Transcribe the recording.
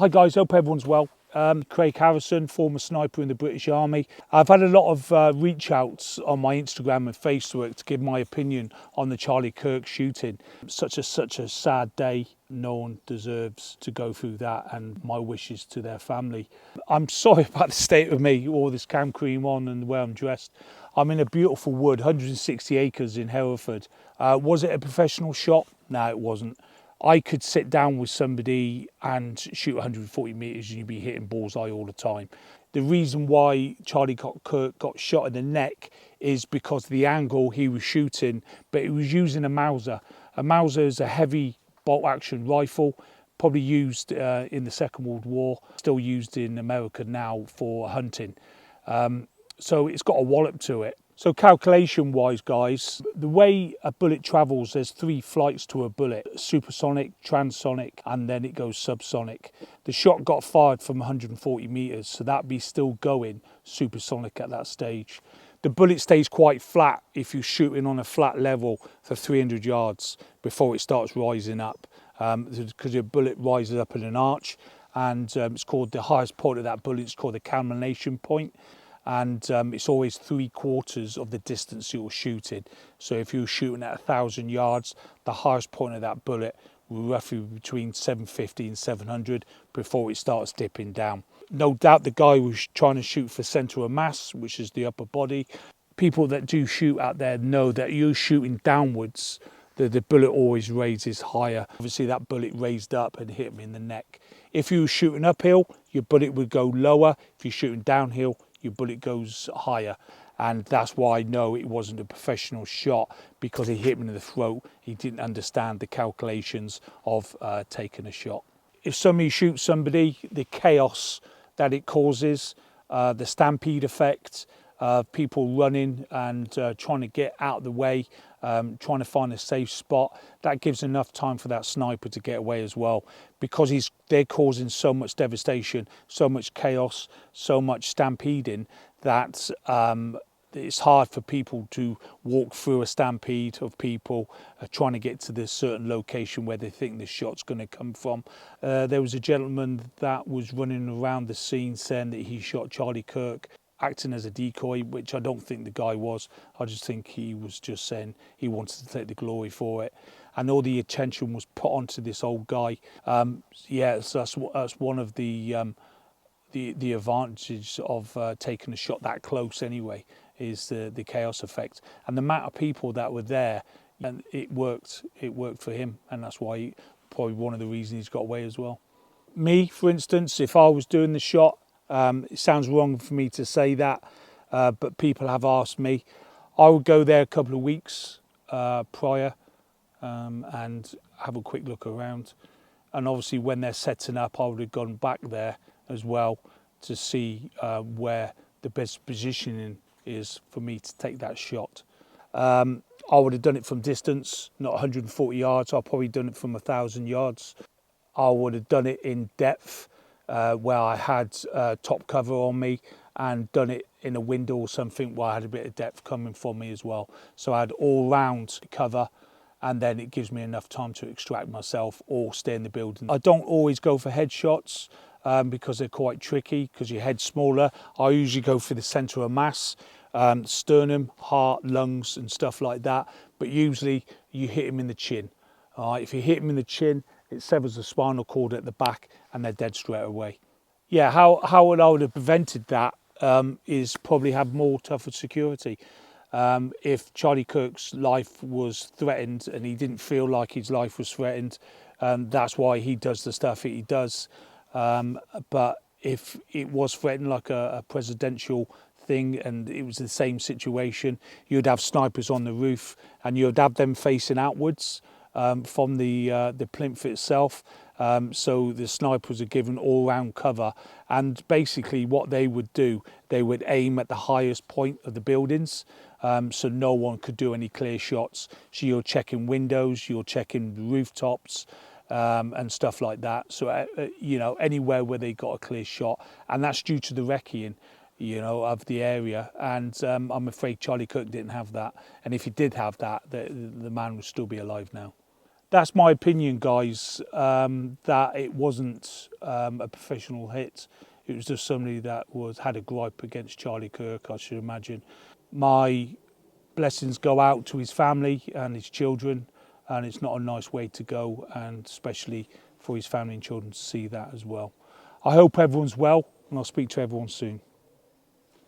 Hi guys, hope everyone's well. Craig Harrison, former sniper in the British Army. I've had a lot of reach outs on my Instagram and Facebook to give my opinion on the Charlie Kirk shooting. Such a sad day. No one deserves to go through that, and my wishes to their family. I'm sorry about the state of me, all this cam cream on and the way I'm dressed. I'm in a beautiful wood, 160 acres in Hereford. Was it a professional shot? No, it wasn't. I could sit down with somebody and shoot 140 metres and you'd be hitting bullseye all the time. The reason why Charlie Kirk got shot in the neck is because of the angle he was shooting, but he was using a Mauser. A Mauser is a heavy bolt action rifle, probably used in the Second World War, still used in America now for hunting. So it's got a wallop to it. So calculation wise, guys, the way a bullet travels, there's 3 flights to a bullet: supersonic, transonic, and then it goes subsonic. The shot got fired from 140 meters, so that'd be still going supersonic at that stage. The bullet stays quite flat if you're shooting on a flat level for 300 yards before it starts rising up, because your bullet rises up in an arch, and it's called the highest point of that bullet. It's called the culmination point. And it's always 3/4 of the distance you're shooting. So if you're shooting at 1,000 yards, the highest point of that bullet will roughly between 750 and 700 before it starts dipping down. No doubt the guy was trying to shoot for centre of mass, which is the upper body. People that do shoot out there know that you're shooting downwards, the bullet always raises higher. Obviously that bullet raised up and hit me in the neck. If you were shooting uphill, your bullet would go lower. If you're shooting downhill, your bullet goes higher. And that's why I know it wasn't a professional shot, because he hit me in the throat. He didn't understand the calculations of taking a shot. If somebody shoots somebody, the chaos that it causes, the stampede effect, people running and trying to get out of the way, trying to find a safe spot, that gives enough time for that sniper to get away as well, because they're causing so much devastation, so much chaos, so much stampeding that it's hard for people to walk through a stampede of people trying to get to this certain location where they think the shot's going to come from. There was a gentleman that was running around the scene saying that he shot Charlie Kirk, acting as a decoy, which I don't think the guy was. I just think he was just saying he wanted to take the glory for it, and all the attention was put onto this old guy. Yeah, so that's one of the advantages of taking a shot that close anyway, is the chaos effect and the amount of people that were there, and it worked for him, and that's why probably one of the reasons he's got away as well. Me, for instance, if I was doing the shot, it sounds wrong for me to say that, but people have asked me. I would go there a couple of weeks prior and have a quick look around. And obviously when they're setting up, I would have gone back there as well to see where the best positioning is for me to take that shot. I would have done it from distance, not 140 yards. I've probably done it from 1,000 yards. I would have done it in depth, where I had top cover on me, and done it in a window or something where I had a bit of depth coming from me as well. So I had all round cover, and then it gives me enough time to extract myself or stay in the building. I don't always go for headshots because they're quite tricky, because your head's smaller. I usually go for the centre of mass, sternum, heart, lungs and stuff like that, but usually you hit him in the chin. All right, if you hit him in the chin, it severs the spinal cord at the back and they're dead straight away. Yeah, how I would have prevented that is probably have more tougher security. If Charlie Kirk's life was threatened and he didn't feel like his life was threatened, that's why he does the stuff that he does. But if it was threatened, like a presidential thing, and it was the same situation, you'd have snipers on the roof and you'd have them facing outwards from the plinth itself, so the snipers are given all-round cover, and basically what they would do, they would aim at the highest point of the buildings, so no one could do any clear shots. So you're checking windows, you're checking rooftops, and stuff like that. So you know, anywhere where they got a clear shot, and that's due to the wrecking, you know, of the area. And I'm afraid Charlie Kirk didn't have that. And if he did have that, the man would still be alive now. that's my opinion, guys, that it wasn't a professional hit. It was just somebody that had a gripe against Charlie Kirk, I should imagine. My blessings go out to his family and his children, and it's not a nice way to go, and especially for his family and children to see that as well. I hope everyone's well, and I'll speak to everyone soon.